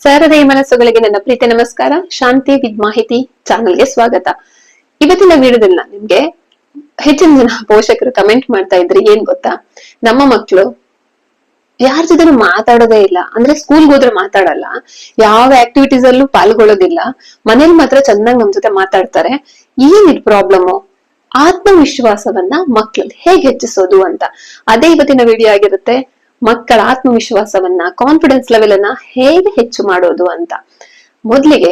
ಸಹೃದಯ ಮನಸ್ಸುಗಳಿಗೆ ನನ್ನ ಪ್ರೀತಿ ನಮಸ್ಕಾರ. ಶಾಂತಿ ವಿದ್ ಮಾಹಿತಿ ಚಾನಲ್ಗೆ ಸ್ವಾಗತ. ಇವತ್ತಿನ ವಿಡಿಯೋದಲ್ಲಿ ನಿಮ್ಗೆ ಹೆಚ್ಚಿನ ಜನ ಪೋಷಕರು ಕಮೆಂಟ್ ಮಾಡ್ತಾ ಇದ್ರಿ, ಏನ್ ಗೊತ್ತಾ, ನಮ್ಮ ಮಕ್ಕಳು ಯಾರ ಜೊತೆ ಮಾತಾಡೋದೇ ಇಲ್ಲ, ಅಂದ್ರೆ ಸ್ಕೂಲ್ಗೆ ಹೋದ್ರೆ ಮಾತಾಡಲ್ಲ, ಯಾವ ಆಕ್ಟಿವಿಟೀಸ್ ಅಲ್ಲೂ ಪಾಲ್ಗೊಳ್ಳೋದಿಲ್ಲ, ಮನೇಲಿ ಮಾತ್ರ ಚೆನ್ನಾಗಿ ನಮ್ ಜೊತೆ ಮಾತಾಡ್ತಾರೆ. ಏನಿದ್ ಪ್ರಾಬ್ಲಮ್ಮು? ಆತ್ಮವಿಶ್ವಾಸವನ್ನ ಮಕ್ಕಳಲ್ಲಿ ಹೇಗೆ ಹೆಚ್ಚಿಸೋದು ಅಂತ ಅದೇ ಇವತ್ತಿನ ವಿಡಿಯೋ ಆಗಿರುತ್ತೆ. ಮಕ್ಕಳ ಆತ್ಮವಿಶ್ವಾಸವನ್ನ, ಕಾನ್ಫಿಡೆನ್ಸ್ ಲೆವೆಲ್ ಅನ್ನ ಹೇಗೆ ಹೆಚ್ಚು ಮಾಡೋದು ಅಂತ. ಮೊದ್ಲಿಗೆ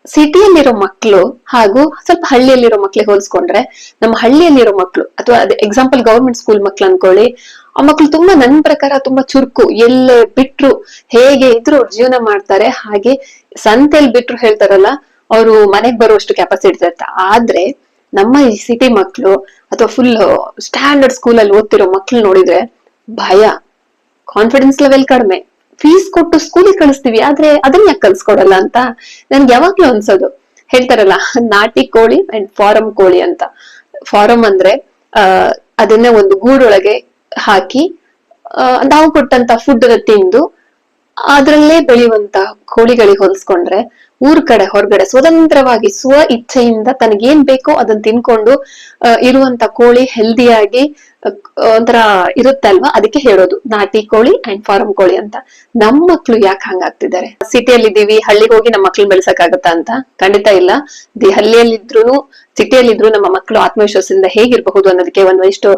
ಸಿಟಿಯಲ್ಲಿರೋ ಮಕ್ಕಳು ಹಾಗೂ ಸ್ವಲ್ಪ ಹಳ್ಳಿಯಲ್ಲಿರೋ ಮಕ್ಳಿಗೆ ಹೋಲಿಸ್ಕೊಂಡ್ರೆ, ನಮ್ಮ ಹಳ್ಳಿಯಲ್ಲಿರೋ ಮಕ್ಕಳು ಅಥವಾ ಅದೇ ಎಕ್ಸಾಂಪಲ್ ಗವರ್ಮೆಂಟ್ ಸ್ಕೂಲ್ ಮಕ್ಳು ಅನ್ಕೊಳ್ಳಿ, ಆ ಮಕ್ಳು ತುಂಬಾ ನನ್ ಪ್ರಕಾರ ತುಂಬಾ ಚುರುಕು, ಎಲ್ಲೇ ಬಿಟ್ರು ಹೇಗೆ ಇದ್ರು ಅವ್ರು ಜೀವನ ಮಾಡ್ತಾರೆ. ಹಾಗೆ ಸಂತೆಲ್ ಬಿಟ್ರು ಹೇಳ್ತಾರಲ್ಲ, ಅವರು ಮನೆಗ್ ಬರುವಷ್ಟು ಕೆಪಾಸಿಟಿ ಇರುತ್ತೆ. ಆದ್ರೆ ನಮ್ಮ ಈ ಸಿಟಿ ಮಕ್ಳು ಅಥವಾ ಫುಲ್ ಸ್ಟ್ಯಾಂಡರ್ಡ್ ಸ್ಕೂಲ್ ಅಲ್ಲಿ ಓದ್ತಿರೋ ಮಕ್ಳು ನೋಡಿದ್ರೆ ಭಯ, ಕಾನ್ಫಿಡೆನ್ಸ್ ಲೆವೆಲ್ ಕಡಿಮೆ, ಫೀಸ್ ಕೊಟ್ಟು ಸ್ಕೂಲಿಗೆ ಕಳಿಸ್ತೀವಿ ಆದ್ರೆ ಅದನ್ನ ಯಾಕೆ ಕಲ್ಸ್ಕೊಡಲ್ಲ ಅಂತ ನನ್ಗೆ ಯಾವಾಗ್ಲೂ ಅನ್ಸೋದು. ಹೇಳ್ತಾರಲ್ಲ, ನಾಟಿ ಕೋಳಿ ಅಂಡ್ ಫಾರಂ ಕೋಳಿ ಅಂತ. ಫಾರಂ ಅಂದ್ರೆ ಅದನ್ನ ಒಂದು ಗೂಡೊಳಗೆ ಹಾಕಿ ನಾವು ಕೊಟ್ಟಂತ ಫುಡ್ ತಿಂದು ಅದ್ರಲ್ಲೇ ಬೆಳೆಯುವಂತ ಕೋಳಿಗಳಿಗೆ ಹೋಲಿಸ್ಕೊಂಡ್ರೆ, ಊರ್ ಕಡೆ ಹೊರಗಡೆ ಸ್ವತಂತ್ರವಾಗಿ ಸ್ವ ಇಚ್ಛೆಯಿಂದ ತನಗೇನ್ ಬೇಕೋ ಅದನ್ನ ತಿನ್ಕೊಂಡು ಇರುವಂತ ಕೋಳಿ ಹೆಲ್ದಿಯಾಗಿ ಒಂಥರ ಇರುತ್ತೆ ಅಲ್ವಾ, ಅದಕ್ಕೆ ಹೇಳೋದು ನಾಟಿ ಕೋಳಿ ಅಂಡ್ ಫಾರಂ ಕೋಳಿ ಅಂತ. ನಮ್ ಮಕ್ಳು ಯಾಕೆ ಹಂಗಾಗ್ತಿದ್ದಾರೆ? ಸಿಟಿಯಲ್ಲಿ ಇದೀವಿ, ಹಳ್ಳಿಗೆ ಹೋಗಿ ನಮ್ಮ ಮಕ್ಳು ಬೆಳ್ಸಕ್ಕಾಗತ್ತಾ ಅಂತ? ಖಂಡಿತ ಇಲ್ಲ. ಹಳ್ಳಿಯಲ್ಲಿದ್ರು ಸಿಟಿಯಲ್ಲಿದ್ರು ನಮ್ಮ ಮಕ್ಕಳು ಆತ್ಮವಿಶ್ವಾಸದಿಂದ ಹೇಗಿರಬಹುದು ಅನ್ನೋದಕ್ಕೆ ಒಂದಿಷ್ಟು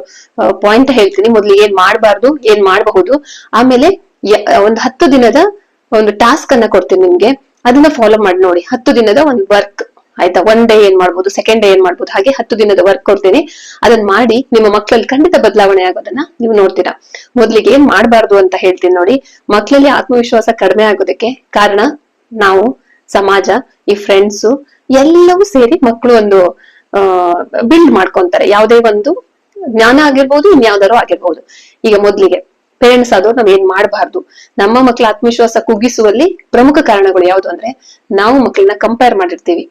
ಪಾಯಿಂಟ್ ಹೇಳ್ತೀನಿ. ಮೊದ್ಲಿಗೆ ಏನ್ ಮಾಡ್ಬಾರ್ದು, ಏನ್ ಮಾಡಬಹುದು, ಆಮೇಲೆ ಒಂದು 10 ದಿನದ ಒಂದು ಟಾಸ್ಕ್ ಅನ್ನ ಕೊಡ್ತೀನಿ ನಿಮ್ಗೆ, ಅದನ್ನ ಫಾಲೋ ಮಾಡಿ ನೋಡಿ. 10 ದಿನದ ಒಂದು ವರ್ಕ್ ಆಯ್ತಾ, 1 ಡೇ ಏನ್ ಮಾಡ್ಬೋದು, 2nd ಡೇ ಏನ್ ಮಾಡ್ಬೋದು, ಹಾಗೆ 10 ದಿನದ ವರ್ಕ್ ಕೊಡ್ತೀನಿ. ಅದನ್ನ ಮಾಡಿ ನಿಮ್ಮ ಮಕ್ಕಳಲ್ಲಿ ಖಂಡಿತ ಬದಲಾವಣೆ ಆಗೋದನ್ನ ನೀವು ನೋಡ್ತೀರಾ. ಮೊದ್ಲಿಗೆ ಏನ್ ಮಾಡ್ಬಾರ್ದು ಅಂತ ಹೇಳ್ತೀನಿ ನೋಡಿ. ಮಕ್ಕಳಲ್ಲಿ ಆತ್ಮವಿಶ್ವಾಸ ಕಡಿಮೆ ಆಗೋದಕ್ಕೆ ಕಾರಣ ನಾವು, ಸಮಾಜ, ಈ ಫ್ರೆಂಡ್ಸು ಎಲ್ಲವೂ ಸೇರಿ ಮಕ್ಕಳು ಒಂದು ಬಿಲ್ಡ್ ಮಾಡ್ಕೊಂತಾರೆ. ಯಾವುದೇ ಒಂದು ಜ್ಞಾನ ಆಗಿರ್ಬೋದು, ಇನ್ಯಾವ್ದಾರು ಆಗಿರ್ಬೋದು. ಈಗ ಮೊದ್ಲಿಗೆ ಪೇರೆಂಟ್ಸ್ ಆದವ್ರು ನಾವ್ ಏನ್ ಮಾಡಬಾರ್ದು, ನಮ್ಮ ಮಕ್ಕಳ ಆತ್ಮವಿಶ್ವಾಸ ಕುಗ್ಗಿಸುವಲ್ಲಿ ಪ್ರಮುಖ ಕಾರಣಗಳು ಯಾವ್ದು ಅಂದ್ರೆ, ನಾವು ಮಕ್ಕಳನ್ನ ಕಂಪೇರ್ ಮಾಡಿರ್ತೀವಿ.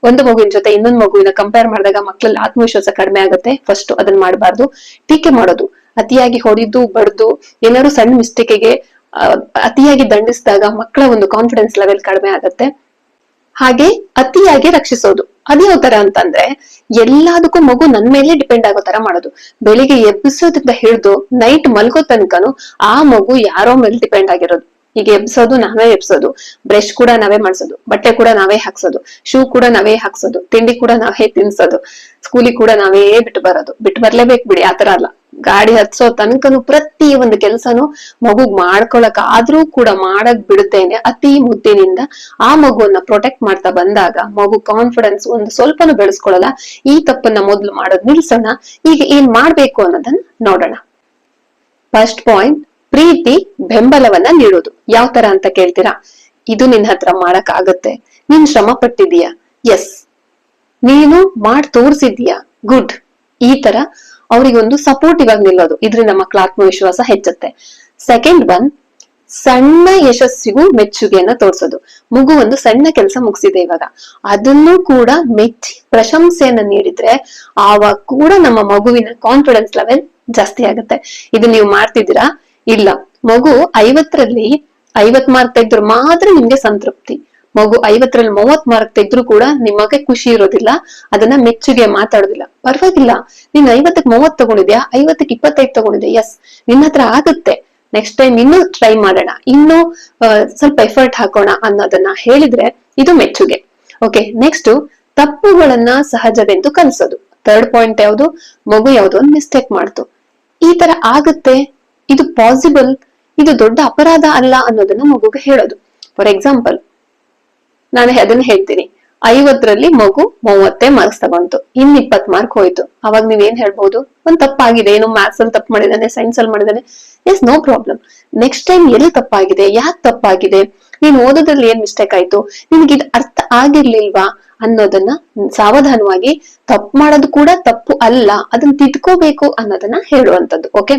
ಒಂದು ಮಗುವಿನ ಜೊತೆ ಇನ್ನೊಂದು ಮಗುವಿನ ಕಂಪೇರ್ ಮಾಡಿದಾಗ ಮಕ್ಕಳಲ್ಲಿ ಆತ್ಮವಿಶ್ವಾಸ ಕಡಿಮೆ ಆಗುತ್ತೆ. ಫಸ್ಟ್ ಅದನ್ನ ಮಾಡಬಾರ್ದು. ಟೀಕೆ ಮಾಡೋದು, ಅತಿಯಾಗಿ ಹೊಡಿದು ಬಡ್ದು ಏನಾದ್ರು ಸಣ್ಣ ಮಿಸ್ಟೇಕಿಗೆ ಅತಿಯಾಗಿ ದಂಡಿಸಿದಾಗ ಮಕ್ಕಳ ಒಂದು ಕಾನ್ಫಿಡೆನ್ಸ್ ಲೆವೆಲ್ ಕಡಿಮೆ ಆಗುತ್ತೆ. ಹಾಗೆ ಅತಿಯಾಗಿ ರಕ್ಷಿಸೋದು, ಅದ್ಯಾವ ತರ ಅಂತಂದ್ರೆ, ಎಲ್ಲದಕ್ಕೂ ಮಗು ನನ್ ಮೇಲೆ ಡಿಪೆಂಡ್ ಆಗೋ ತರ ಮಾಡೋದು. ಬೆಳಿಗ್ಗೆ ಎಬ್ಬಿಸೋದ್ರಿಂದ ಹಿಡಿದು ನೈಟ್ ಮಲ್ಗೋ ತನಕನು ಆ ಮಗು ಯಾರೋ ಮೇಲೆ ಡಿಪೆಂಡ್ ಆಗಿರೋದು. ಈಗ ಎಬ್ಸೋದು ನಾವೇ ಎಬ್ಸೋದು, ಬ್ರಷ್ ಕೂಡ ನಾವೇ ಮಾಡ್ಸೋದು, ಬಟ್ಟೆ ಕೂಡ ನಾವೇ ಹಾಕ್ಸೋದು, ಶೂ ಕೂಡ ನಾವೇ ಹಾಕ್ಸೋದು, ತಿಂಡಿ ಕೂಡ ನಾವೇ ತಿನ್ಸೋದು, ಸ್ಕೂಲಿಗೆ ಕೂಡ ನಾವೇ ಬಿಟ್ಟು ಬರೋದು. ಬಿಟ್ಟು ಬರ್ಲೇಬೇಕು ಬಿಡಿ, ಆತರ ಅಲ್ಲ. ಗಾಡಿ ಹತ್ಸೋ ತನಕನು ಪ್ರತಿ ಒಂದು ಕೆಲ್ಸನು ಮಗುಗ್ ಮಾಡ್ಕೊಳಕ್ ಆದ್ರೂ ಕೂಡ ಮಾಡಕ್ ಬಿಡುತ್ತೇನೆ ಅತಿ ಮುದ್ದಿನಿಂದ ಆ ಮಗುವನ್ನ ಪ್ರೊಟೆಕ್ಟ್ ಮಾಡ್ತಾ ಬಂದಾಗ ಮಗು ಕಾನ್ಫಿಡೆನ್ಸ್ ಒಂದು ಸ್ವಲ್ಪನೂ ಬೆಳೆಸ್ಕೊಳಲ್ಲ. ಈ ತಪ್ಪನ್ನ ಮೊದ್ಲು ಮಾಡೋದ್ ನಿಲ್ಸೋಣ. ಈಗ ಏನ್ ಮಾಡ್ಬೇಕು ಅನ್ನೋದನ್ನ ನೋಡೋಣ. ಫಸ್ಟ್ ಪಾಯಿಂಟ್, ಪ್ರೀತಿ ಬೆಂಬಲವನ್ನ ನೀಡೋದು. ಯಾವ ತರ ಅಂತ ಕೇಳ್ತೀರಾ? ಇದು ನಿನ್ ಹತ್ರ ಮಾಡಕ್ ಆಗತ್ತೆ, ನೀನ್ ಶ್ರಮ ಪಟ್ಟಿದೀಯಾ, ಎಸ್, ನೀನು ಮಾಡ್ ತೋರ್ಸಿದ್ಯಾ, ಗುಡ್. ಈ ತರ ಅವ್ರಿಗೊಂದು ಸಪೋರ್ಟಿವ್ ಆಗಿ ನಿಲ್ಲೋದು, ಇದ್ರಿಂದ ಮಕ್ಕಳ ಆತ್ಮವಿಶ್ವಾಸ ಹೆಚ್ಚುತ್ತೆ. ಸೆಕೆಂಡ್ ಒನ್, ಸಣ್ಣ ಯಶಸ್ಸಿಗೂ ಮೆಚ್ಚುಗೆಯನ್ನ ತೋರ್ಸೋದು. ಮಗು ಒಂದು ಸಣ್ಣ ಕೆಲಸ ಮುಗಿಸಿದೆ ಇವಾಗ, ಅದನ್ನು ಕೂಡ ಮೆಚ್ಚಿ ಪ್ರಶಂಸೆಯನ್ನ ನೀಡಿದ್ರೆ ಆವಾಗ ಕೂಡ ನಮ್ಮ ಮಗುವಿನ ಕಾನ್ಫಿಡೆನ್ಸ್ ಲೆವೆಲ್ ಜಾಸ್ತಿ ಆಗುತ್ತೆ. ಇದು ನೀವು ಮಾಡ್ತಿದ್ದೀರಾ? ಇಲ್ಲ. ಮಗು 50ರಲ್ಲಿ 50 ಮಾರ್ಕ್ ತೆಗೆದ್ರು ಮಾತ್ರ ನಿಮ್ಗೆ ಸಂತೃಪ್ತಿ. ಮಗು 50ರಲ್ಲಿ 30 ಮಾರ್ಕ್ ತೆಗೆದ್ರು ಕೂಡ ನಿಮಗೆ ಖುಷಿ ಇರೋದಿಲ್ಲ, ಅದನ್ನ ಮೆಚ್ಚುಗೆ ಮಾತಾಡೋದಿಲ್ಲ. ಪರವಾಗಿಲ್ಲ, ನೀನ್ 50ಕ್ಕೆ 30 ತಗೊಂಡಿದ್ಯಾ, 50ಕ್ಕೆ 25 ತಗೊಂಡಿದ್ಯಾ, ಎಸ್, ನಿನ್ನ ಹತ್ರ ಆಗುತ್ತೆ, ನೆಕ್ಸ್ಟ್ ಟೈಮ್ ಇನ್ನೂ ಟ್ರೈ ಮಾಡೋಣ, ಇನ್ನೂ ಸ್ವಲ್ಪ ಎಫರ್ಟ್ ಹಾಕೋಣ ಅನ್ನೋದನ್ನ ಹೇಳಿದ್ರೆ ಇದು ಮೆಚ್ಚುಗೆ. ಓಕೆ, ನೆಕ್ಸ್ಟ್, ತಪ್ಪುಗಳನ್ನ ಸಹಜವೆಂದು ಕಲಿಸೋದು. 3rd ಪಾಯಿಂಟ್ ಯಾವುದು? ಮಗು ಯಾವ್ದೋ ಒಂದು ಮಿಸ್ಟೇಕ್ ಮಾಡ್ತು, ಈ ತರ ಆಗುತ್ತೆ, ಇದು ಪಾಸಿಬಲ್, ಇದು ದೊಡ್ಡ ಅಪರಾಧ ಅಲ್ಲ ಅನ್ನೋದನ್ನ ಮಗುಗೆ ಹೇಳೋದು. ಫಾರ್ ಎಕ್ಸಾಂಪಲ್, ನಾನು ಅದನ್ನ ಹೇಳ್ತೀನಿ, 50ರಲ್ಲಿ ಮಗು 30 ಮಾರ್ಕ್ಸ್ ತಗೊಂತು, ಇನ್ 20 ಮಾರ್ಕ್ ಹೋಯ್ತು. ಅವಾಗ ನೀವೇನ್ ಹೇಳ್ಬಹುದು? ಒಂದ್ ತಪ್ಪಾಗಿದೆ, ಏನೋ ಮ್ಯಾಥ್ಸ್ ಅಲ್ಲಿ ತಪ್ಪು ಮಾಡಿದಾನೆ, ಸೈನ್ಸ್ ಅಲ್ಲಿ ಮಾಡಿದಾನೆ, yes, no problem. Next time ಎಲ್ಲಿ ತಪ್ಪಾಗಿದೆ, ಯಾಕೆ ತಪ್ಪಾಗಿದೆ, ನೀನ್ ಓದೋದ್ರಲ್ಲಿ ಏನ್ ಮಿಸ್ಟೇಕ್ ಆಯ್ತು, ನಿನ್ಗೆ ಇದು ಅರ್ಥ ಆಗಿರ್ಲಿಲ್ವಾ ಅನ್ನೋದನ್ನ ಸಾವಧಾನವಾಗಿ, ತಪ್ಪು ಮಾಡೋದು ಕೂಡ ತಪ್ಪು ಅಲ್ಲ, ಅದನ್ನ ತಿದ್ಕೋಬೇಕು ಅನ್ನೋದನ್ನ ಹೇಳುವಂತದ್ದು. ಓಕೆ.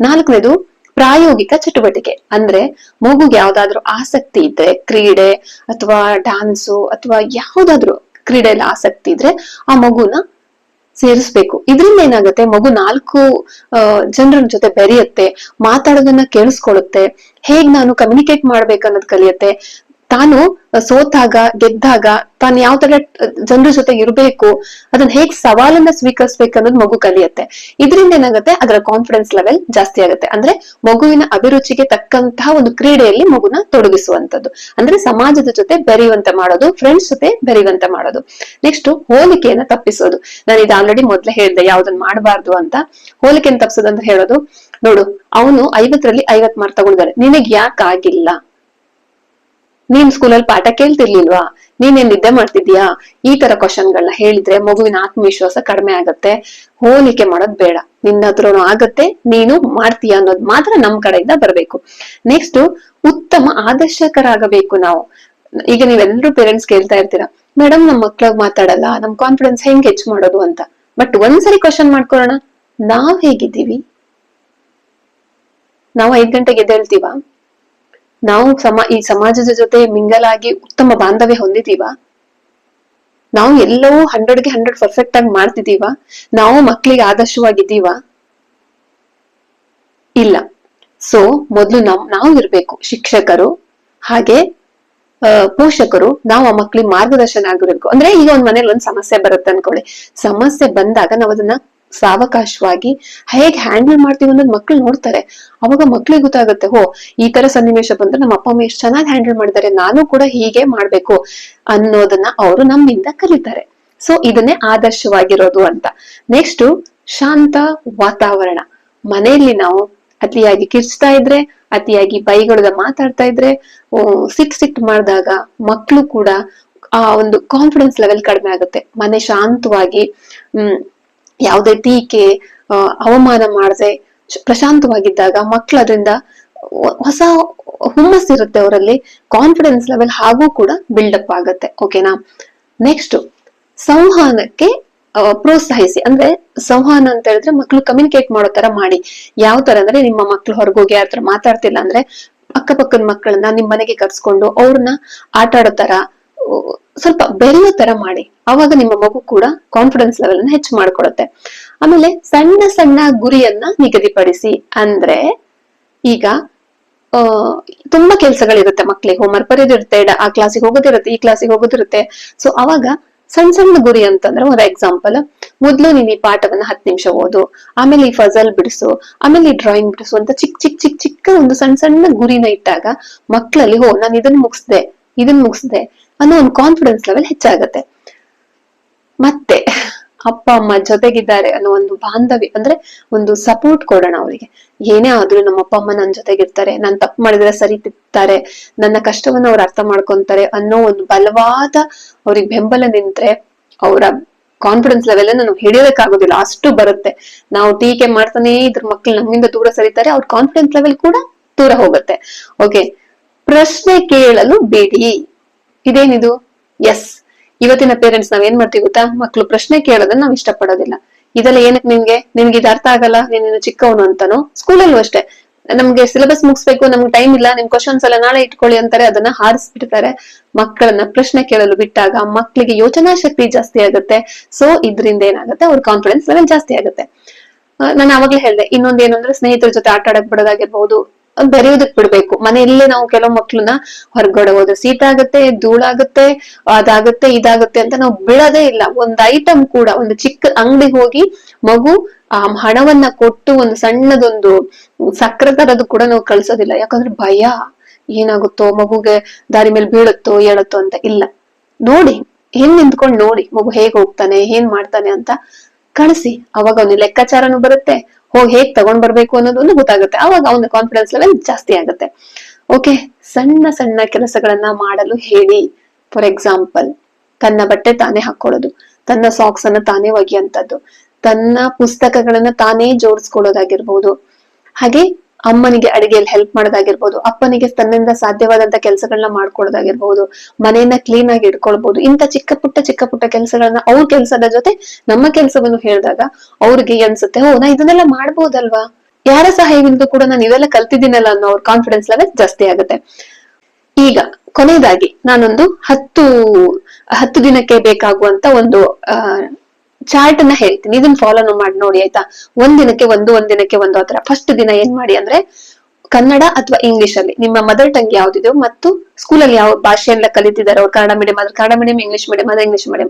4ನೇದು, ಪ್ರಾಯೋಗಿಕ ಚಟುವಟಿಕೆ. ಅಂದ್ರೆ ಮಗುಗೆ ಯಾವ್ದಾದ್ರು ಆಸಕ್ತಿ ಇದ್ರೆ, ಕ್ರೀಡೆ ಅಥವಾ ಡ್ಯಾನ್ಸು ಅಥವಾ ಯಾವ್ದಾದ್ರು ಕ್ರೀಡೆಯಲ್ಲಿ ಆಸಕ್ತಿ ಇದ್ರೆ ಆ ಮಗುನ ಸೇರಿಸ್ಬೇಕು. ಇದರಿಂದ ಏನಾಗುತ್ತೆ, ಮಗು 4 ಜನರ ಜೊತೆ ಬೆರೆಯುತ್ತೆ, ಮಾತಾಡೋದನ್ನ ಕೇಳಿಸ್ಕೊಳ್ಳುತ್ತೆ, ಹೇಗ್ ನಾನು ಕಮ್ಯುನಿಕೇಟ್ ಮಾಡ್ಬೇಕನ್ನೋದ್ ಕಲಿಯುತ್ತೆ, ತಾನು ಸೋತಾಗ ಗೆದ್ದಾಗ ತಾನು ಯಾವ ತರ ಜನರ ಜೊತೆ ಇರಬೇಕು, ಅದನ್ನ ಹೇಗ್ ಸವಾಲನ್ನ ಸ್ವೀಕರಿಸ್ಬೇಕು ಅನ್ನೋದು ಮಗು ಕಲಿಯುತ್ತೆ. ಇದರಿಂದ ಏನಾಗುತ್ತೆ, ಅದರ ಕಾನ್ಫಿಡೆನ್ಸ್ ಲೆವೆಲ್ ಜಾಸ್ತಿ ಆಗುತ್ತೆ. ಅಂದ್ರೆ ಮಗುವಿನ ಅಭಿರುಚಿಗೆ ತಕ್ಕಂತಹ ಒಂದು ಕ್ರೀಡೆಯಲ್ಲಿ ಮಗುನ ತೊಡಗಿಸುವಂತದ್ದು, ಅಂದ್ರೆ ಸಮಾಜದ ಜೊತೆ ಬೆರೆಯುವಂತೆ ಮಾಡೋದು, ಫ್ರೆಂಡ್ಸ್ ಜೊತೆ ಬೆರೆಯುವಂತೆ ಮಾಡೋದು. ನೆಕ್ಸ್ಟ್ ಹೋಲಿಕೆಯನ್ನ ತಪ್ಪಿಸೋದು. ನಾನು ಇದು ಆಲ್ರೆಡಿ ಮೊದ್ಲೇ ಹೇಳ್ದೆ ಯಾವ್ದನ್ನ ಮಾಡಬಾರ್ದು ಅಂತ. ಹೋಲಿಕೆಯನ್ನು ತಪ್ಪಿಸೋದು ಅಂತ ಹೇಳೋದು, ನೋಡು ಅವನು 50ರಲ್ಲಿ 50 ಮಾರ್ಕ್ ತಗೊಂಡಿದ್ದಾರೆ, ನಿನಗ್ ಯಾಕೆ ಆಗಿಲ್ಲ, ನೀನ್ ಸ್ಕೂಲಲ್ಲಿ ಪಾಠ ಕೇಳ್ತಿರ್ಲಿಲ್ವಾ, ನೀನೇನ್ ನಿದ್ದೆ ಮಾಡ್ತಿದ್ಯಾ, ಈ ತರ ಕ್ವಶನ್ಗಳನ್ನ ಹೇಳಿದ್ರೆ ಮಗುವಿನ ಆತ್ಮವಿಶ್ವಾಸ ಕಡಿಮೆ ಆಗತ್ತೆ. ಹೋಲಿಕೆ ಮಾಡೋದ್ ಬೇಡ, ನಿನ್ನ ಹತ್ರನು ಆಗತ್ತೆ, ನೀನು ಮಾಡ್ತೀಯ ಅನ್ನೋದು ಮಾತ್ರ ನಮ್ ಕಡೆಯಿಂದ ಬರ್ಬೇಕು. ನೆಕ್ಸ್ಟ್ ಉತ್ತಮ ಆದರ್ಶಕರಾಗಬೇಕು ನಾವು. ಈಗ ನೀವೆಲ್ಲರೂ ಪೇರೆಂಟ್ಸ್ ಕೇಳ್ತಾ ಇರ್ತೀರಾ, ಮೇಡಮ್ ನಮ್ ಮಕ್ಳಾಗ ಮಾತಾಡಲ್ಲ, ನಮ್ ಕಾನ್ಫಿಡೆನ್ಸ್ ಹೆಂಗ್ ಹೆಚ್ಚು ಮಾಡೋದು ಅಂತ. ಬಟ್ ಒಂದ್ಸರಿ ಕ್ವಶನ್ ಮಾಡ್ಕೊಳ್ಳೋಣ, ನಾವ್ ಹೇಗಿದ್ದೀವಿ? ನಾವು 5 ಗಂಟೆಗೆ ಎದ್ದೇಳ್ತೀವ? ನಾವು ಈ ಸಮಾಜದ ಜೊತೆ ಮಿಂಗಲ್ ಆಗಿ ಉತ್ತಮ ಬಾಂಧವ್ಯ ಹೊಂದಿದೀವ? ನಾವು ಎಲ್ಲವೂ 100ಗೆ 100 ಪರ್ಫೆಕ್ಟ್ ಆಗಿ ಮಾಡ್ತಿದೀವ? ನಾವು ಮಕ್ಳಿಗೆ ಆದರ್ಶವಾಗಿದ್ದೀವ? ಇಲ್ಲ. ಸೊ ಮೊದ್ಲು ನಾವು ಇರ್ಬೇಕು ಶಿಕ್ಷಕರು, ಹಾಗೆ ಪೋಷಕರು. ನಾವು ಆ ಮಕ್ಳಿಗೆ ಮಾರ್ಗದರ್ಶನ ಆಗಿರ್ಬೇಕು. ಅಂದ್ರೆ ಈಗ ಒಂದ್ ಮನೇಲಿ ಒಂದ್ ಸಮಸ್ಯೆ ಬರುತ್ತೆ ಅನ್ಕೊಳ್ಳಿ, ಸಮಸ್ಯೆ ಬಂದಾಗ ನಾವ್ ಅದನ್ನ ಸಾವಕಾಶವಾಗಿ ಹೇಗ್ ಹ್ಯಾಂಡಲ್ ಮಾಡ್ತೀವಿ ಅನ್ನೋದು ಮಕ್ಳು ನೋಡ್ತಾರೆ. ಅವಾಗ ಮಕ್ಳಿಗೆ ಗೊತ್ತಾಗುತ್ತೆ, ಹೋ ಈ ತರ ಸನ್ನಿವೇಶ ಬಂದ್ರೆ ನಮ್ಮ ಅಪ್ಪ ಅಮ್ಮ ಎಷ್ಟು ಚೆನ್ನಾಗಿ ಹ್ಯಾಂಡಲ್ ಮಾಡಿದ್ದಾರೆ, ನಾನು ಕೂಡ ಹೀಗೆ ಮಾಡ್ಬೇಕು ಅನ್ನೋದನ್ನ ಅವರು ನಮ್ಮಿಂದ ಕಲಿತಾರೆ. ಸೊ ಇದನ್ನೇ ಆದರ್ಶವಾಗಿರೋದು ಅಂತ. ನೆಕ್ಸ್ಟ್ ಶಾಂತ ವಾತಾವರಣ. ಮನೆಯಲ್ಲಿ ನಾವು ಅತಿಯಾಗಿ ಕಿರ್ಚ್ತಾ ಇದ್ರೆ, ಅತಿಯಾಗಿ ಬೈಗಳನ್ನ ಮಾತಾಡ್ತಾ ಇದ್ರೆ, ಸಿಟ್ ಮಾಡಿದಾಗ ಮಕ್ಳು ಕೂಡ ಆ ಒಂದು ಕಾನ್ಫಿಡೆನ್ಸ್ ಲೆವೆಲ್ ಕಡಿಮೆ ಆಗುತ್ತೆ. ಮನೆ ಶಾಂತವಾಗಿ ಯಾವುದೇ ಟೀಕೆ ಅವಮಾನ ಮಾಡದೆ ಪ್ರಶಾಂತವಾಗಿದ್ದಾಗ ಮಕ್ಳು ಅದರಿಂದ ಹೊಸ ಹುಮ್ಮಸ್ಸಿರುತ್ತೆ ಅವರಲ್ಲಿ, ಕಾನ್ಫಿಡೆನ್ಸ್ ಲೆವೆಲ್ ಹಾಗೂ ಕೂಡ ಬಿಲ್ಡಪ್ ಆಗತ್ತೆ. ಓಕೆನಾ? ನೆಕ್ಸ್ಟ್ ಸಂವಹನಕ್ಕೆ ಪ್ರೋತ್ಸಾಹಿಸಿ. ಅಂದ್ರೆ ಸಂವಹನ ಅಂತ ಹೇಳಿದ್ರೆ ಮಕ್ಳು ಕಮ್ಯುನಿಕೇಟ್ ಮಾಡೋ ತರ ಮಾಡಿ. ಯಾವ ತರ ಅಂದ್ರೆ, ನಿಮ್ಮ ಮಕ್ಳು ಹೊರಗೋಗಿ ಯಾರ ಹತ್ರ ಮಾತಾಡ್ತಿಲ್ಲ ಅಂದ್ರೆ ಅಕ್ಕಪಕ್ಕದ ಮಕ್ಕಳನ್ನ ನಿಮ್ ಮನೆಗೆ ಕರ್ಸ್ಕೊಂಡು ಅವ್ರನ್ನ ಆಟ ಆಡೋ ತರ, ಸ್ವಲ್ಪ ಬೆರೆಯೋ ತರ ಮಾಡಿ. ಅವಾಗ ನಿಮ್ಮ ಮಗು ಕೂಡ ಕಾನ್ಫಿಡೆನ್ಸ್ ಲೆವೆಲ್ ಅನ್ನ ಹೆಚ್ಚು ಮಾಡ್ಕೊಡುತ್ತೆ. ಆಮೇಲೆ ಸಣ್ಣ ಸಣ್ಣ ಗುರಿಯನ್ನ ನಿಗದಿಪಡಿಸಿ. ಅಂದ್ರೆ ಈಗ ತುಂಬಾ ಕೆಲ್ಸಗಳಿರುತ್ತೆ ಮಕ್ಳಿಗೆ, ಹೋಮ್ವರ್ಕ್ ಬರೆಯೋದಿರುತ್ತೆ, ಆ ಕ್ಲಾಸಿಗೆ ಹೋಗೋದಿರುತ್ತೆ, ಈ ಕ್ಲಾಸಿಗೆ ಹೋಗೋದಿರುತ್ತೆ. ಸೊ ಅವಾಗ ಸಣ್ಣ ಸಣ್ಣ ಗುರಿ ಅಂತಂದ್ರೆ, ಒಂದು ಎಕ್ಸಾಂಪಲ್, ಮೊದ್ಲು ನೀನ್ ಈ ಪಾಠವನ್ನ 10 ನಿಮಿಷ ಓದು, ಆಮೇಲೆ ಈ ಫಜಲ್ ಬಿಡಿಸು, ಆಮೇಲೆ ಈ ಡ್ರಾಯಿಂಗ್ ಬಿಡಿಸು ಅಂತ ಚಿಕ್ಕ ಒಂದು ಸಣ್ಣ ಸಣ್ಣ ಗುರಿನ ಇಟ್ಟಾಗ ಮಕ್ಳಲ್ಲಿ ನಾನು ಇದನ್ನ ಮುಗಿಸ್ದೆ ಅನ್ನೋ ಒಂದು ಕಾನ್ಫಿಡೆನ್ಸ್ ಲೆವೆಲ್ ಹೆಚ್ಚಾಗತ್ತೆ. ಮತ್ತೆ ಅಪ್ಪ ಅಮ್ಮ ಜೊತೆಗಿದ್ದಾರೆ ಅನ್ನೋ ಒಂದು ಬಾಂಧವ್ಯ, ಅಂದ್ರೆ ಒಂದು ಸಪೋರ್ಟ್ ಕೊಡೋಣ ಅವರಿಗೆ. ಏನೇ ಆದ್ರೂ ನಮ್ಮ ಅಪ್ಪ ಅಮ್ಮ ನನ್ ಜೊತೆಗಿರ್ತಾರೆ, ನಾನ್ ತಪ್ಪು ಮಾಡಿದ್ರೆ ಸರಿತಿರ್ತಾರೆ, ನನ್ನ ಕಷ್ಟವನ್ನ ಅವ್ರು ಅರ್ಥ ಮಾಡ್ಕೊಂತಾರೆ ಅನ್ನೋ ಒಂದು ಬಲವಾದ ಅವ್ರಿಗೆ ಬೆಂಬಲ ನಿಂತ್ರೆ ಅವರ ಕಾನ್ಫಿಡೆನ್ಸ್ ಲೆವೆಲ್ ನಾವು ಹಿಡಿಯೋದಕ್ಕಾಗೋದಿಲ್ಲ, ಅಷ್ಟು ಬರುತ್ತೆ. ನಾವು ಟೀಕೆ ಮಾಡ್ತಾನೆ ಇದ್ರ ಮಕ್ಳು ನಮ್ಮಿಂದ ದೂರ ಸರಿತಾರೆ, ಅವ್ರ ಕಾನ್ಫಿಡೆನ್ಸ್ ಲೆವೆಲ್ ಕೂಡ ದೂರ ಹೋಗುತ್ತೆ. ಓಕೆ, ಪ್ರಶ್ನೆ ಕೇಳಲು ಬೇಡಿ. ಇದೇನಿದು? ಎಸ್, ಇವತ್ತಿನ ಪೇರೆಂಟ್ಸ್ ನಾವ್ ಏನ್ ಮಾಡ್ತೀವಿ ಗೊತ್ತಾ, ಮಕ್ಳು ಪ್ರಶ್ನೆ ಕೇಳೋದನ್ನ ನಾವ್ ಇಷ್ಟ ಪಡೋದಿಲ್ಲ. ಇದೆಲ್ಲ ಏನಕ್ಕೆ ನಿನ್ಗೆ ಇದು ಅರ್ಥ ಆಗಲ್ಲ, ನೀನು ಚಿಕ್ಕವನು ಅಂತಾನೋ. ಸ್ಕೂಲಲ್ಲೂ ಅಷ್ಟೇ, ನಮ್ಗೆ ಸಿಲೆಬಸ್ ಮುಗಿಸ್ಬೇಕು, ನಮ್ಗೆ ಟೈಮ್ ಇಲ್ಲ, ನಿಮ್ ಕ್ವಶನ್ಸ್ ಎಲ್ಲ ನಾಳೆ ಇಟ್ಕೊಳ್ಳಿ ಅಂತಾರೆ, ಅದನ್ನ ಹಾರಿಸ್ಬಿಡ್ತಾರೆ. ಮಕ್ಕಳನ್ನ ಪ್ರಶ್ನೆ ಕೇಳಲು ಬಿಟ್ಟಾಗ ಮಕ್ಳಿಗೆ ಯೋಚನಾ ಶಕ್ತಿ ಜಾಸ್ತಿ ಆಗುತ್ತೆ. ಸೊ ಇದ್ರಿಂದ ಏನಾಗುತ್ತೆ, ಅವ್ರ ಕಾನ್ಫಿಡೆನ್ಸ್ ಲೆವೆಲ್ ಜಾಸ್ತಿ ಆಗುತ್ತೆ. ನಾನು ಅವಾಗ್ಲೇ ಹೇಳ್ದೆ, ಇನ್ನೊಂದ್ ಏನಂದ್ರೆ ಸ್ನೇಹಿತರ ಜೊತೆ ಆಟ ಆಡಕ್ ಬಿಡೋದಾಗಿರ್ಬಹುದು, ಬೆರೆಯೋದಕ್ ಬಿಡ್ಬೇಕು. ಮನೆಯಲ್ಲೇ ನಾವು ಕೆಲವು ಮಕ್ಳನ್ನ ಹೊರಗಡೆ ಹೋದ್ರೆ ಶೀತ ಆಗುತ್ತೆ, ಧೂಳಾಗುತ್ತೆ, ಅದಾಗುತ್ತೆ ಇದಾಗುತ್ತೆ ಅಂತ ನಾವು ಬಿಡೋದೇ ಇಲ್ಲ. ಒಂದ್ ಐಟಮ್ ಕೂಡ, ಒಂದು ಚಿಕ್ಕ ಅಂಗಡಿಗೆ ಹೋಗಿ ಮಗು ಆ ಹಣವನ್ನ ಕೊಟ್ಟು ಒಂದು ಸಣ್ಣದೊಂದು ಸಕ್ಕರೆ ತರದು ಕೂಡ ನಾವು ಕಳ್ಸೋದಿಲ್ಲ. ಯಾಕಂದ್ರೆ ಭಯ, ಏನಾಗುತ್ತೋ, ಮಗುಗೆ ದಾರಿ ಮೇಲೆ ಬೀಳುತ್ತೋ ಹೇಳುತ್ತೋ ಅಂತ. ಇಲ್ಲ, ನೋಡಿ, ಏನ್ ನಿಂತ್ಕೊಂಡು ನೋಡಿ ಮಗು ಹೇಗ್ ಹೋಗ್ತಾನೆ, ಏನ್ ಮಾಡ್ತಾನೆ ಅಂತ ಕಳಿಸಿ. ಅವಾಗ ಒಂದು ಲೆಕ್ಕಾಚಾರನು ಬರುತ್ತೆ, ಹೋಗಿ ಹೇಗ್ ತಗೊಂಡ್ ಬರ್ಬೇಕು ಅನ್ನೋದೊಂದು ಗೊತ್ತಾಗುತ್ತೆ. ಅವಾಗ ಅವನ ಕಾನ್ಫಿಡೆನ್ಸ್ ಲೆವೆಲ್ ಜಾಸ್ತಿ ಆಗುತ್ತೆ. ಓಕೆ, ಸಣ್ಣ ಸಣ್ಣ ಕೆಲಸಗಳನ್ನ ಮಾಡಲು ಹೇಳಿ. ಫಾರ್ ಎಕ್ಸಾಂಪಲ್, ತನ್ನ ಬಟ್ಟೆ ತಾನೇ ಹಾಕೊಳ್ಳೋದು, ತನ್ನ ಸಾಕ್ಸ್ ಅನ್ನ ತಾನೇ ಒಗೆಯುವಂತದ್ದು, ತನ್ನ ಪುಸ್ತಕಗಳನ್ನ ತಾನೇ ಜೋಡಿಸ್ಕೊಳ್ಳೋದಾಗಿರ್ಬೋದು, ಹಾಗೆ ಅಮ್ಮನಿಗೆ ಅಡಿಗೆಯಲ್ಲಿ ಹೆಲ್ಪ್ ಮಾಡೋದಾಗಿರ್ಬೋದು, ಅಪ್ಪನಿಗೆ ತನ್ನಿಂದ ಸಾಧ್ಯವಾದಂತ ಕೆಲಸಗಳನ್ನ ಮಾಡ್ಕೊಳ್ಳೋದಾಗಿರ್ಬೋದು, ಮನೆಯನ್ನ ಕ್ಲೀನ್ ಆಗಿ ಇಟ್ಕೊಳ್ಬಹುದು. ಇಂತ ಚಿಕ್ಕ ಪುಟ್ಟ ಕೆಲಸಗಳನ್ನ ಅವ್ರ ಕೆಲ್ಸದ ಜೊತೆ ನಮ್ಮ ಕೆಲ್ಸವನ್ನು ಹೇಳಿದಾಗ ಅವ್ರಿಗೆ ಅನ್ಸುತ್ತೆ, ನಾ ಇದನ್ನೆಲ್ಲ ಮಾಡ್ಬೋದಲ್ವಾ, ಯಾರ ಸಹಾಯವಿಲ್ಲದೆ ಕೂಡ ನಾನು ಇವೆಲ್ಲ ಕಲ್ತಿದ್ದೀನಲ್ಲ ಅನ್ನೋ ಅವ್ರ ಕಾನ್ಫಿಡೆನ್ಸ್ ಲೆವೆಲ್ ಜಾಸ್ತಿ ಆಗುತ್ತೆ. ಈಗ ಕೊನೆಯದಾಗಿ ನಾನೊಂದು 10 ದಿನಕ್ಕೆ ಬೇಕಾಗುವಂತ ಒಂದು ಚಾರ್ಟ್ ಅನ್ನ ಹೇಳ್ತೀನಿ, ಇದನ್ನ ಫಾಲೋ ಮಾಡಿ ನೋಡಿ ಆಯ್ತಾ. ಒಂದಿನಕ್ಕೆ ಒಂದು ಆತರ. ಫಸ್ಟ್ ದಿನ ಏನ್ ಮಾಡಿ ಅಂದ್ರೆ ಕನ್ನಡ ಅಥವಾ ಇಂಗ್ಲಿಷ್ ಅಲ್ಲಿ ನಿಮ್ಮ ಮದರ್ ಟಂಗ್ ಯಾವ್ದಿದೆಯೋ ಮತ್ತು ಸ್ಕೂಲಲ್ಲಿ ಯಾವ ಭಾಷೆಯೆಲ್ಲ ಕಲಿತಿದಾರೋ, ಕನ್ನಡ ಮೀಡಿಯಂ ಆದ್ರೆ ಕನ್ನಡ ಮೀಡಿಯಂ, ಇಂಗ್ಲಿಷ್ ಮೀಡಿಯಂ ಆದ್ರೆ ಇಂಗ್ಲಿಷ್ ಮೀಡಿಯಂ,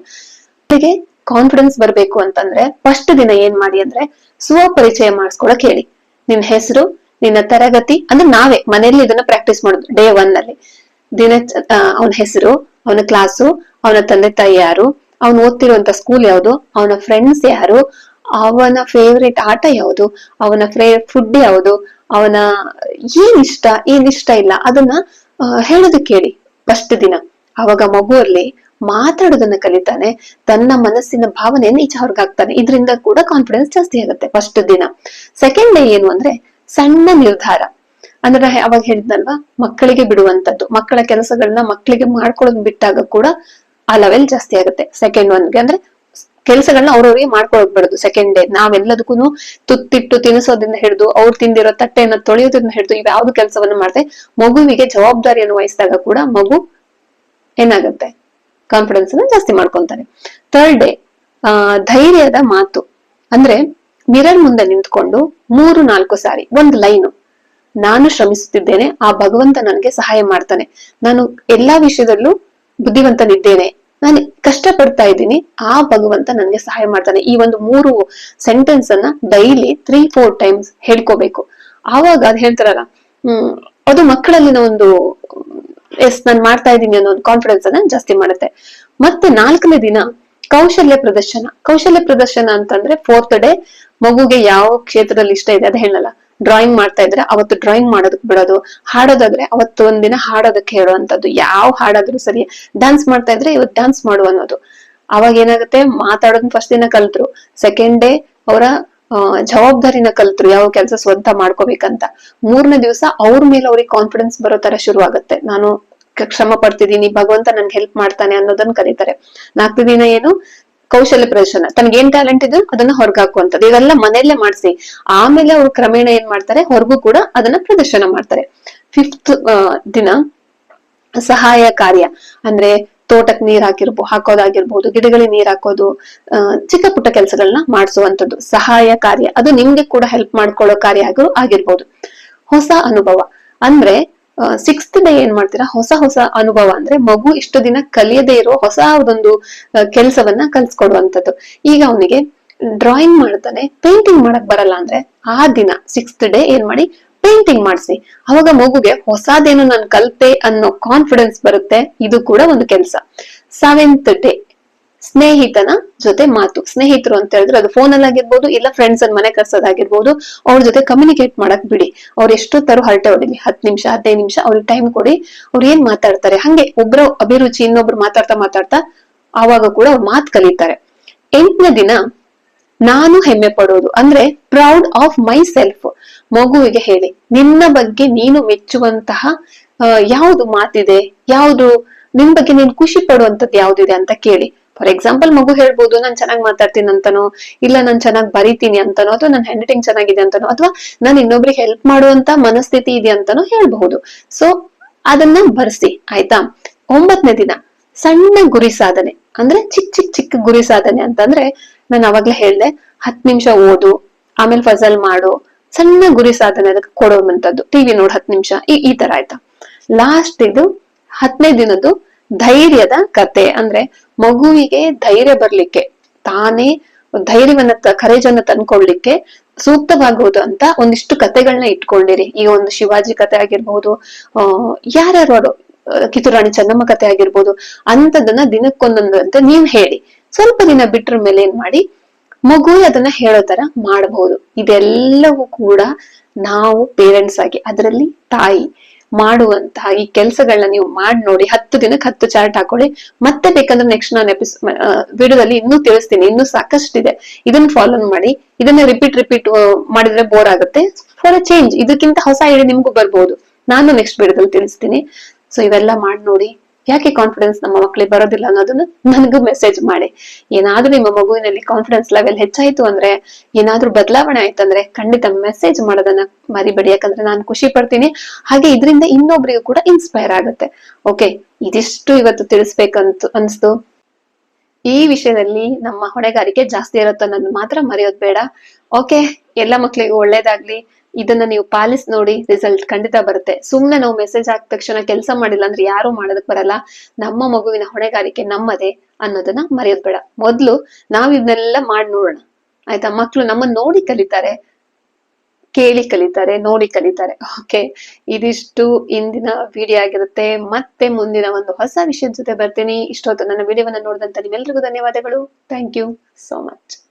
ಅವರಿಗೆ ಕಾನ್ಫಿಡೆನ್ಸ್ ಬರ್ಬೇಕು ಅಂತಂದ್ರೆ ಫಸ್ಟ್ ದಿನ ಏನ್ ಮಾಡಿ ಅಂದ್ರೆ ಸ್ವಪರಿಚಯ ಮಾಡಿಸ್ಕೊಳಕ್ ಹೇಳಿ. ನಿನ್ ಹೆಸರು, ನಿನ್ನ ತರಗತಿ, ಅಂದ್ರೆ ನಾವೇ ಮನೆಯಲ್ಲಿ ಇದನ್ನ ಪ್ರಾಕ್ಟೀಸ್ ಮಾಡೋದು. ಡೇ 1 ಅಲ್ಲಿ ದಿನ ಅವನ ಹೆಸರು, ಅವನ ಕ್ಲಾಸು, ಅವನ ತಂದೆ ತಾಯಿ ಯಾರು, ಅವನು ಓದ್ತಿರುವಂತ ಸ್ಕೂಲ್ ಯಾವುದು, ಅವನ ಫ್ರೆಂಡ್ಸ್ ಯಾರು, ಅವನ ಫೇವ್ರೇಟ್ ಆಟ ಯಾವುದು, ಅವನ ಫುಡ್ ಯಾವುದು, ಅವನ ಏನ್ ಇಷ್ಟ ಇಲ್ಲ ಅದನ್ನ ಹೇಳೋದಕ್ಕೆ ಹೇಳಿ ಫಸ್ಟ್ ದಿನ. ಅವಾಗ ಮಗುವಲ್ಲಿ ಮಾತಾಡೋದನ್ನ ಕಲಿತಾನೆ, ತನ್ನ ಮನಸ್ಸಿನ ಭಾವನೆಯನ್ನು ಈಚೆ ಹೊರಗಾಗ್ತಾನೆ. ಇದರಿಂದ ಕೂಡ ಕಾನ್ಫಿಡೆನ್ಸ್ ಜಾಸ್ತಿ ಆಗುತ್ತೆ ಫಸ್ಟ್ ದಿನ. ಸೆಕೆಂಡ್ ಡೇ ಏನು ಅಂದ್ರೆ ಸಣ್ಣ ನಿರ್ಧಾರ. ಅಂದ್ರೆ ಅವಾಗ ಹೇಳಿದ್ನಲ್ವಾ, ಮಕ್ಕಳಿಗೆ ಬಿಡುವಂತದ್ದು, ಮಕ್ಕಳ ಕೆಲಸಗಳನ್ನ ಮಕ್ಕಳಿಗೆ ಮಾಡ್ಕೊಳ್ಳೋದ್ ಬಿಟ್ಟಾಗ ಕೂಡ ಆ ಲೆವೆಲ್ ಜಾಸ್ತಿ ಆಗುತ್ತೆ. ಸೆಕೆಂಡ್ ಒನ್ಗೆ ಅಂದ್ರೆ ಕೆಲಸಗಳನ್ನ ಅವ್ರವ್ರಿಗೆ ಮಾಡ್ಕೊಳಕ್ ಬಿಡುದು. ಸೆಕೆಂಡ್ ಡೇ ನಾವೆಲ್ಲದಕ್ಕೂ ತುತ್ತಿಟ್ಟು ತಿನ್ನಿಸೋದ್ರಿಂದ ಹಿಡಿದು, ಅವ್ರು ತಿಂದಿರೋ ತಟ್ಟೆಯನ್ನ ತೊಳೆಯೋದ್ರಿಂದ ಹಿಡಿದು ಇವ್ ಯಾವ್ದು ಕೆಲಸವನ್ನ ಮಾಡ್ದೆ ಮಗುವಿಗೆ ಜವಾಬ್ದಾರಿಯನ್ನು ವಹಿಸಿದಾಗ ಕೂಡ ಮಗು ಏನಾಗುತ್ತೆ, ಕಾನ್ಫಿಡೆನ್ಸ್ ಅನ್ನ ಜಾಸ್ತಿ ಮಾಡ್ಕೊಂತಾರೆ. ಥರ್ಡ್ ಡೇ ಧೈರ್ಯದ ಮಾತು. ಅಂದ್ರೆ ಮಿರರ್ ಮುಂದೆ ನಿಂತ್ಕೊಂಡು 3-4 ಸಾರಿ ಒಂದು ಲೈನು, ನಾನು ಶ್ರಮಿಸುತ್ತಿದ್ದೇನೆ, ಆ ಭಗವಂತ ನನಗೆ ಸಹಾಯ ಮಾಡ್ತಾನೆ, ನಾನು ಎಲ್ಲಾ ವಿಷಯದಲ್ಲೂ ಬುದ್ಧಿವಂತನಿದ್ದೇನೆ, ನಾನು ಕಷ್ಟ ಪಡ್ತಾ ಇದ್ದೀನಿ, ಆ ಭಗವಂತ ನನ್ಗೆ ಸಹಾಯ ಮಾಡ್ತಾನೆ. ಈ ಒಂದು 3 ಸೆಂಟೆನ್ಸ್ ಅನ್ನ ಡೈಲಿ 3-4 ಟೈಮ್ಸ್ ಹೇಳ್ಕೋಬೇಕು. ಆವಾಗ ಅದ್ ಹೇಳ್ತಾರಲ್ಲ, ಅದು ಮಕ್ಕಳಲ್ಲಿನ ಒಂದು ನಾನ್ ಮಾಡ್ತಾ ಇದ್ದೀನಿ ಅನ್ನೋ ಒಂದು ಕಾನ್ಫಿಡೆನ್ಸ್ ಅನ್ನ ಜಾಸ್ತಿ ಮಾಡುತ್ತೆ. ಮತ್ತೆ 4ನೇ ದಿನ ಕೌಶಲ್ಯ ಪ್ರದರ್ಶನ. ಕೌಶಲ್ಯ ಪ್ರದರ್ಶನ ಅಂತಂದ್ರೆ 4th ಡೇ ಮಗುಗೆ ಯಾವ ಕ್ಷೇತ್ರದಲ್ಲಿ ಇಷ್ಟ ಇದೆ ಅದು ಹೇಳಲ್ಲ. ಡ್ರಾಯಿಂಗ್ ಮಾಡ್ತಾ ಇದ್ರೆ ಅವತ್ತು ಡ್ರಾಯಿಂಗ್ ಮಾಡೋದಕ್ ಬಿಡೋದು, ಹಾಡೋದಾದ್ರೆ ಅವತ್ತು ಒಂದಿನ ಹಾಡೋದಕ್ಕೆ ಹೇಳುವಂತದ್ದು, ಯಾವ ಹಾಡಾದ್ರೂ ಸರಿ. ಡ್ಯಾನ್ಸ್ ಮಾಡ್ತಾ ಇದ್ರೆ ಇವತ್ತು ಡ್ಯಾನ್ಸ್ ಮಾಡು ಅನ್ನೋದು. ಅವಾಗ ಏನಾಗುತ್ತೆ, ಮಾತಾಡೋದನ್ನ ಫಸ್ಟ್ ದಿನ ಕಲ್ತ್ರು, ಸೆಕೆಂಡ್ ಡೇ ಅವರ ಜವಾಬ್ದಾರಿನ ಕಲ್ತ್ರು, ಯಾವ ಕೆಲಸ ಸ್ವಂತ ಮಾಡ್ಕೋಬೇಕಂತ. 3ನೇ ದಿವಸ ಅವ್ರ ಮೇಲೆ ಅವ್ರಿಗೆ ಕಾನ್ಫಿಡೆನ್ಸ್ ಬರೋ ತರ ಶುರು ಆಗುತ್ತೆ. ನಾನು ಶ್ರಮ ಪಡ್ತಿದ್ದೀನಿ, ಭಗವಂತ ನನ್ಗೆ ಹೆಲ್ಪ್ ಮಾಡ್ತಾನೆ ಅನ್ನೋದನ್ನ ಕರೀತಾರೆ. 4ನೇ ದಿನ ಏನು, ಕೌಶಲ್ಯ ಪ್ರದರ್ಶನ. ತನ್ಗೇನ್ ಟ್ಯಾಲೆಂಟ್ ಇದೆ ಅದನ್ನ ಹೊರಗಾಕುವಂಥದ್ದು. ಇವೆಲ್ಲ ಮನೆಯಲ್ಲೇ ಮಾಡಿಸಿ ಆಮೇಲೆ ಅವ್ರು ಕ್ರಮೇಣ ಏನ್ ಮಾಡ್ತಾರೆ, ಹೊರಗೂ ಕೂಡ ಅದನ್ನ ಪ್ರದರ್ಶನ ಮಾಡ್ತಾರೆ. 5th ದಿನ ಸಹಾಯ ಕಾರ್ಯ. ಅಂದ್ರೆ ತೋಟಕ್ ನೀರ್ ಹಾಕೋದಾಗಿರ್ಬೋದು, ಗಿಡಗಳಿಗೆ ನೀರ್ ಹಾಕೋದು, ಚಿಕ್ಕ ಪುಟ್ಟ ಕೆಲಸಗಳನ್ನ ಮಾಡಿಸುವಂತದ್ದು ಸಹಾಯ ಕಾರ್ಯ. ಅದು ನಿಮ್ಗೆ ಕೂಡ ಹೆಲ್ಪ್ ಮಾಡ್ಕೊಳ್ಳೋ ಕಾರ್ಯ ಆಗಿರ್ಬೋದು. ಹೊಸ ಅನುಭವ ಅಂದ್ರೆ 6th ಡೇ ಏನ್ ಮಾಡ್ತೀರಾ, ಹೊಸ ಅನುಭವ ಅಂದ್ರೆ ಮಗು ಇಷ್ಟು ದಿನ ಕಲಿಯದೇ ಇರೋ ಹೊಸ ಒಂದು ಕೆಲಸವನ್ನ ಕಲ್ಸ್ಕೊಡುವಂಥದ್ದು. ಈಗ ಅವನಿಗೆ ಡ್ರಾಯಿಂಗ್ ಮಾಡ್ತಾನೆ, ಪೇಂಟಿಂಗ್ ಮಾಡಕ್ ಬರಲ್ಲ ಅಂದ್ರೆ ಆ ದಿನ 6th ಡೇ ಏನ್ ಮಾಡಿ ಪೇಂಟಿಂಗ್ ಮಾಡಿಸಿ. ಅವಾಗ ಮಗುಗೆ ಹೊಸದೇನು ನಾನು ಕಲ್ತೆ ಅನ್ನೋ ಕಾನ್ಫಿಡೆನ್ಸ್ ಬರುತ್ತೆ. ಇದು ಕೂಡ ಒಂದು ಕೆಲಸ. 7th ಡೇ ಸ್ನೇಹಿತನ ಜೊತೆ ಮಾತು. ಸ್ನೇಹಿತರು ಅಂತ ಹೇಳಿದ್ರೆ ಅದು ಫೋನ್ ಅಲ್ಲಿ ಆಗಿರ್ಬೋದು, ಇಲ್ಲ ಫ್ರೆಂಡ್ಸ್ ಅನ್ ಮನೆ ಕರ್ಸೋದಾಗಿರ್ಬೋದು. ಅವ್ರ ಜೊತೆ ಕಮ್ಯುನಿಕೇಟ್ ಮಾಡಕ್ ಬಿಡಿ. ಅವ್ರು ಎಷ್ಟೊತ್ತಾರು ಹರಟೆ ಹೊಡಿಲಿ, 10 ನಿಮಿಷ 15 ನಿಮಿಷ ಅವ್ರಿಗೆ ಟೈಮ್ ಕೊಡಿ. ಅವ್ರು ಏನ್ ಮಾತಾಡ್ತಾರೆ ಹಂಗೆ ಒಬ್ರು ಅಭಿರುಚಿ, ಇನ್ನೊಬ್ರು ಮಾತಾಡ್ತಾ ಆವಾಗ ಕೂಡ ಅವ್ರು ಮಾತು ಕಲಿತಾರೆ. 8ನೇ ದಿನ ನಾನು ಹೆಮ್ಮೆ ಪಡೋದು. ಅಂದ್ರೆ ಪ್ರೌಡ್ ಆಫ್ ಮೈ ಸೆಲ್ಫ್. ಮಗುವಿಗೆ ಹೇಳಿ, ನಿನ್ನ ಬಗ್ಗೆ ನೀನು ಮೆಚ್ಚುವಂತಹ ಯಾವ್ದು ಮಾತಿದೆ, ಯಾವ್ದು ನಿನ್ ಬಗ್ಗೆ ನೀನ್ ಖುಷಿ ಪಡುವಂತದ್ದು ಯಾವ್ದಿದೆ ಅಂತ ಕೇಳಿ. ಫಾರ್ ಎಕ್ಸಾಂಪಲ್ ಮಗು ಹೇಳ್ಬೋದು, ನಾನ್ ಚೆನ್ನಾಗ್ ಮಾತಾಡ್ತೀನಿ ಅಂತನೋ, ಇಲ್ಲ ನಾನ್ ಚೆನ್ನಾಗ್ ಬರೀತೀನಿ ಅಂತನೋ, ಅಥವಾ ನನ್ ಹ್ಯಾಂಡ್ ರೈಟಿಂಗ್ ಚೆನ್ನಾಗಿದೆ ಅಂತನೋ, ಅಥವಾ ನಾನ್ ಇನ್ನೊಬ್ರಿಗೆ ಹೆಲ್ಪ್ ಮಾಡುವಂತ ಮನಸ್ಥಿತಿ ಇದೆ ಅಂತನೋ ಹೇಳ್ಬಹುದು. ಸೊ ಅದನ್ನ ಬರ್ಸಿ ಆಯ್ತಾ. 9ನೇ ದಿನ ಸಣ್ಣ ಗುರಿ ಸಾಧನೆ. ಅಂದ್ರೆ ಚಿಕ್ಕ ಗುರಿ ಸಾಧನೆ ಅಂತಂದ್ರೆ ನಾನು ಅವಾಗ್ಲೇ ಹೇಳ್ದೆ, 10 ನಿಮಿಷ ಓದು, ಆಮೇಲೆ ಫಸಲ್ ಮಾಡು, ಸಣ್ಣ ಗುರಿ ಸಾಧನೆ ಅದಕ್ಕೆ ಕೊಡುವಂತದ್ದು. ಟಿವಿ ನೋಡ್ 10 ನಿಮಿಷ, ಈ ತರ ಆಯ್ತಾ. ಲಾಸ್ಟ್ ಇದು 10ನೇ ದಿನದ್ದು ಧೈರ್ಯದ ಕತೆ. ಅಂದ್ರೆ ಮಗುವಿಗೆ ಧೈರ್ಯ ಬರ್ಲಿಕ್ಕೆ, ತಾನೇ ಧೈರ್ಯವನ್ನ ಕರೇಜ್ ಅನ್ನ ತಂದ್ಕೊಳ್ಲಿಕ್ಕೆ ಸೂಕ್ತವಾಗುವುದು ಅಂತ ಒಂದಿಷ್ಟು ಕತೆಗಳನ್ನ ಇಟ್ಕೊಂಡಿರಿ. ಈಗ ಒಂದು ಶಿವಾಜಿ ಕತೆ ಆಗಿರ್ಬಹುದು, ಯಾರ್ಯಾರು ಕಿತ್ತೂರು ರಾಣಿ ಚೆನ್ನಮ್ಮ ಕತೆ ಆಗಿರ್ಬೋದು, ಅಂತದನ್ನ ದಿನಕ್ಕೊಂದೊಂದಂತೆ ನೀವ್ ಹೇಳಿ. ಸ್ವಲ್ಪ ದಿನ ಬಿಟ್ರ ಮೇಲೆ ಏನ್ ಮಾಡಿ, ಮಗು ಅದನ್ನ ಹೇಳೋ ತರ ಮಾಡಬಹುದು. ಇದೆಲ್ಲವೂ ಕೂಡ ನಾವು ಪೇರೆಂಟ್ಸ್ ಆಗಿ, ಅದರಲ್ಲಿ ತಾಯಿ ಮಾಡುವಂತಹ ಈ ಕೆಲ್ಸಗಳನ್ನ ನೀವು ಮಾಡಿ ನೋಡಿ. 10 ದಿನಕ್ಕೆ 10 ಚಾರ್ಟ್ ಹಾಕೊಳ್ಳಿ. ಮತ್ತೆ ಬೇಕಂದ್ರೆ ನೆಕ್ಸ್ಟ್ ನಾನು ವಿಡಿಯೋದಲ್ಲಿ ಇನ್ನೂ ತಿಳಿಸ್ತೀನಿ, ಇನ್ನೂ ಸಾಕಷ್ಟಿದೆ. ಇದನ್ನ ಫಾಲೋ ಮಾಡಿ. ಇದನ್ನ ರಿಪೀಟ್ ಮಾಡಿದ್ರೆ ಬೋರ್ ಆಗುತ್ತೆ. ಫಾರ್ ಅ ಚೇಂಜ್ ಇದಕ್ಕಿಂತ ಹೊಸ ಐಡಿಯಾ ನಿಮ್ಗೂ ಬರ್ಬೋದು. ನಾನು ನೆಕ್ಸ್ಟ್ ವಿಡಿಯೋದಲ್ಲಿ ತಿಳಿಸ್ತೀನಿ. ಸೊ ಇವೆಲ್ಲ ಮಾಡಿ ನೋಡಿ. ಯಾಕೆ ಕಾನ್ಫಿಡೆನ್ಸ್ ನಮ್ಮ ಮಕ್ಕಳಿಗೆ ಬರೋದಿಲ್ಲ ಅನ್ನೋದನ್ನ ನನಗೂ ಮೆಸೇಜ್ ಮಾಡಿ. ಏನಾದ್ರೂ ನಿಮ್ಮ ಮಗುವಿನಲ್ಲಿ ಕಾನ್ಫಿಡೆನ್ಸ್ ಲೆವೆಲ್ ಹೆಚ್ಚಾಯ್ತು ಅಂದ್ರೆ, ಏನಾದ್ರೂ ಬದಲಾವಣೆ ಆಯ್ತಂದ್ರೆ ಖಂಡಿತ ಮೆಸೇಜ್ ಮಾಡೋದನ್ನ ಮರಿಬೇಡಿ. ಯಾಕಂದ್ರೆ ನಾನು ಖುಷಿ ಪಡ್ತೀನಿ, ಹಾಗೆ ಇದರಿಂದ ಇನ್ನೊಬ್ರಿಗೂ ಕೂಡ ಇನ್ಸ್ಪೈರ್ ಆಗುತ್ತೆ. ಓಕೆ, ಇದಿಷ್ಟು ಇವತ್ತು ತಿಳಿಸ್ಬೇಕಂತ ಅನ್ಸ್ತು. ಈ ವಿಷಯದಲ್ಲಿ ನಮ್ಮ ಹೊಣೆಗಾರಿಕೆ ಜಾಸ್ತಿ ಇರುತ್ತೆ ಅನ್ನೋದು ಮಾತ್ರ ಮರೆಯೋದ್ ಬೇಡ. ಓಕೆ, ಎಲ್ಲ ಮಕ್ಳಿಗೂ ಒಳ್ಳೇದಾಗ್ಲಿ. ಇದನ್ನ ನೀವು ಪಾಲಿಸಿ ನೋಡಿ, ರಿಸಲ್ಟ್ ಖಂಡಿತ ಬರುತ್ತೆ. ಸುಮ್ನೆ ನಾವು ಮೆಸೇಜ್ ಹಾಕಿದ ತಕ್ಷಣ ಕೆಲಸ ಮಾಡಿಲ್ಲ ಅಂದ್ರೆ ಯಾರು ಮಾಡೋದಕ್ ಬರಲ್ಲ. ನಮ್ಮ ಮಗುವಿನ ಹೊಣೆಗಾರಿಕೆ ನಮ್ಮದೇ ಅನ್ನೋದನ್ನ ಮರೆಯೋದ್ ಬೇಡ. ಮೊದ್ಲು ನಾವ್ ಇದನ್ನೆಲ್ಲ ಮಾಡಿ ನೋಡೋಣ, ಆಯ್ತಾ? ಮಕ್ಳು ನಮ್ಮನ್ನ ನೋಡಿ ಕಲಿತಾರೆ, ಕೇಳಿ ಕಲಿತಾರೆ, ನೋಡಿ ಕಲಿತಾರೆ. ಓಕೆ, ಇದಿಷ್ಟು ಇಂದಿನ ವಿಡಿಯೋ ಆಗಿರುತ್ತೆ. ಮತ್ತೆ ಮುಂದಿನ ಒಂದು ಹೊಸ ವಿಷಯದ ಜೊತೆ ಬರ್ತೀನಿ. ಇಷ್ಟೊತ್ತು ನನ್ನ ವಿಡಿಯೋವನ್ನ ನೋಡಿದಂತ ನಿಮ್ಮೆಲ್ರಿಗೂ ಧನ್ಯವಾದಗಳು. Thank you so much.